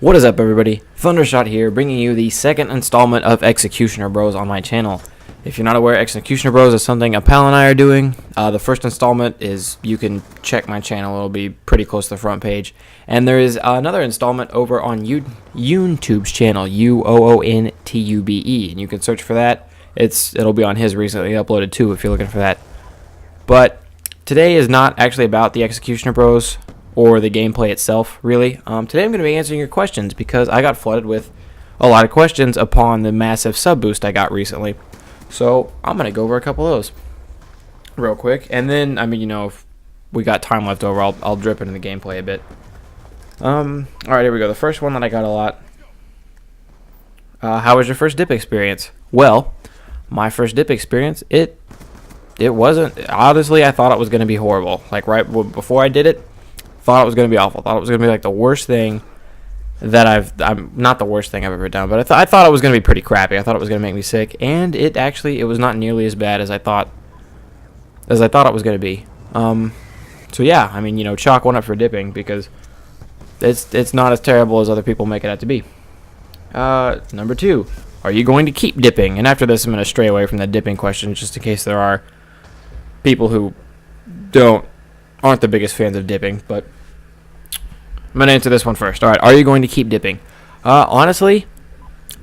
What is up, everybody? Thundershot here, bringing you the second installment of Executioner Bros on my channel. If you're not aware, Executioner Bros is something a pal and I are doing. The first installment is, you can check my channel, it'll be pretty close to the front page. And there is another installment over on YouTube's channel, UOONTUBE, and you can search for that. It'll be on his recently uploaded too if you're looking for that. But today is not actually about the Executioner Bros or the gameplay itself, really. Today I'm going to be answering your questions because I got flooded with a lot of questions upon the massive sub boost I got recently. So I'm going to go over a couple of those real quick. And then, if we got time left over, I'll drip into the gameplay a bit. Alright, here we go. The first one that I got a lot. How was your first dip experience? Well, my first dip experience, it wasn't, honestly, I thought it was going to be horrible. Like, right before I did it, thought it was going to be awful. Thought it was going to be like the worst thing that I'm not the worst thing I've ever done, but I thought it was going to be pretty crappy. I thought it was going to make me sick, and it was not nearly as bad as I thought it was going to be. So yeah, chalk one up for dipping because it's not as terrible as other people make it out to be. Number 2, are you going to keep dipping? And after this, I'm going to stray away from the dipping question just in case there are people who aren't the biggest fans of dipping, but I'm going to answer this one first. Alright, are you going to keep dipping? Honestly,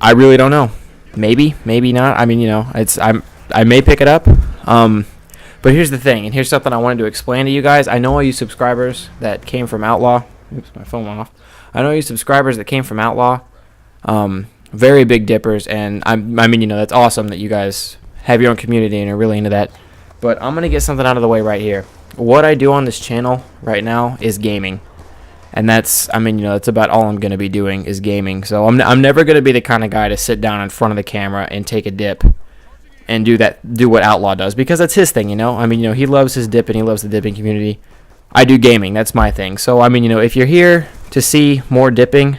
I really don't know. Maybe, maybe not. I may pick it up. But here's the thing, and here's something I wanted to explain to you guys. I know all you subscribers that came from Outlaw. Oops, my phone went off. I know you subscribers that came from Outlaw. Very big dippers, and that's awesome that you guys have your own community and are really into that. But I'm going to get something out of the way right here. What I do on this channel right now is gaming, and that's about all I'm going to be doing is gaming. So I'm never going to be the kind of guy to sit down in front of the camera and take a dip and do what Outlaw does, because that's his thing, he loves his dip and he loves the dipping community. I do gaming, that's my thing. So if you're here to see more dipping,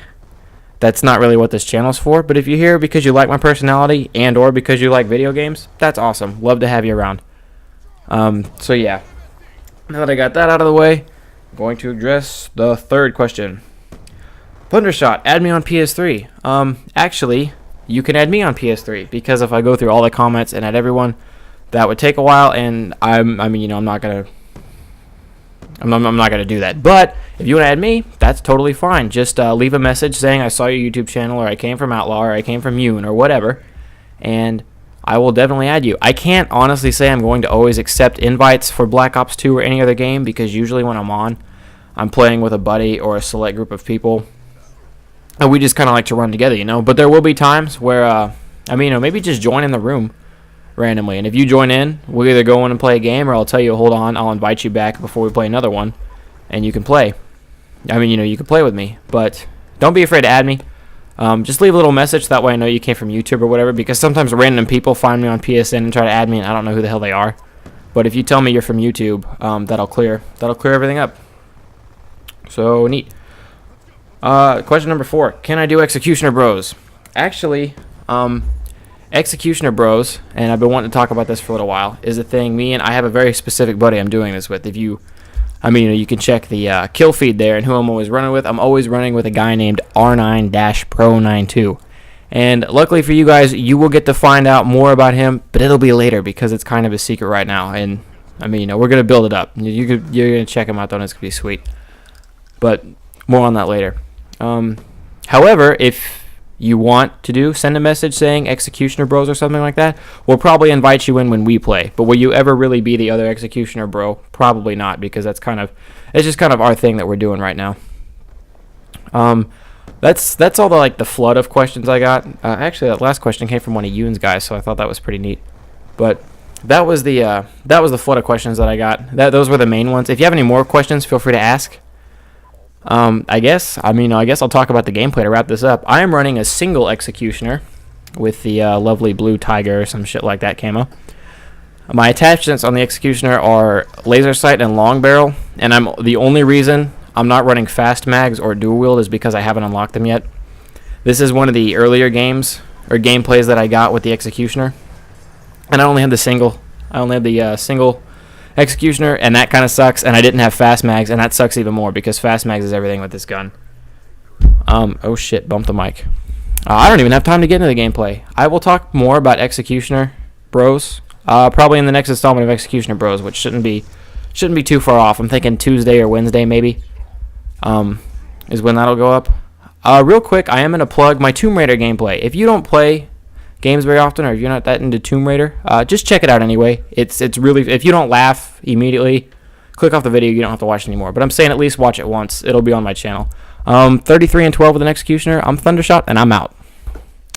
that's not really what this channel's for. But if you're here because you like my personality and or because you like video games, that's awesome. Love to have you around. So yeah. Now that I got that out of the way, I'm going to address the third question. Thundershot, add me on PS3. Actually, you can add me on PS3 because if I go through all the comments and add everyone, that would take a while, and I'm not gonna do that. But if you want to add me, that's totally fine. Just leave a message saying I saw your YouTube channel, or I came from Outlaw, or I came from Yoon, or whatever, and I will definitely add you. I can't honestly say I'm going to always accept invites for Black Ops 2 or any other game, because usually when I'm on, I'm playing with a buddy or a select group of people, and we just kind of like to run together, But there will be times where, maybe just join in the room randomly, and if you join in, we'll either go in and play a game, or I'll tell you, hold on, I'll invite you back before we play another one, and you can play. You can play with me, but don't be afraid to add me. Just leave a little message, that way I know you came from YouTube or whatever, because sometimes random people find me on PSN and try to add me, and I don't know who the hell they are. But if you tell me you're from YouTube, that'll clear everything up. So neat. Question number 4, can I do Executioner Bros? Actually, Executioner Bros, and I've been wanting to talk about this for a little while, is a thing I have a very specific buddy I'm doing this with. If you can check the kill feed there and who I'm always running with. I'm always running with a guy named R9-Pro92. And luckily for you guys, you will get to find out more about him, but it'll be later because it's kind of a secret right now. And, we're going to build it up. You're going to check him out, though, and it's going to be sweet. But more on that later. However, if you want to send a message saying Executioner Bros or something like that, we'll probably invite you in when we play. But will you ever really be the other Executioner Bro? Probably not, because it's just kind of our thing that we're doing right now. That's all the flood of questions I got. Actually, that last question came from one of Yoon's guys, so I thought that was pretty neat. But that was the flood of questions that I got. Those were the main ones. If you have any more questions, feel free to ask. I guess I'll talk about the gameplay to wrap this up. I am running a single Executioner with the lovely blue tiger or some shit like that camo. My attachments on the Executioner are laser sight and long barrel, and the only reason I'm not running fast mags or dual wield is because I haven't unlocked them yet. This is one of the earlier games or gameplays that I got with the Executioner, and I only had the single Executioner, and that kind of sucks, and I didn't have fast mags, and that sucks even more because fast mags is everything with this gun. Oh shit, bumped the mic. I don't even have time to get into the gameplay. I will talk more about Executioner Bros. Probably in the next installment of Executioner Bros, which shouldn't be too far off. I'm thinking Tuesday or Wednesday maybe. Is when that'll go up. Real quick, I am gonna plug my Tomb Raider gameplay. If you don't play games very often, or if you're not that into Tomb Raider, just check it out anyway. It's really, if you don't laugh immediately, click off the video. You don't have to watch it anymore. But I'm saying at least watch it once. It'll be on my channel. 33-12 with an Executioner. I'm Thundershot, and I'm out.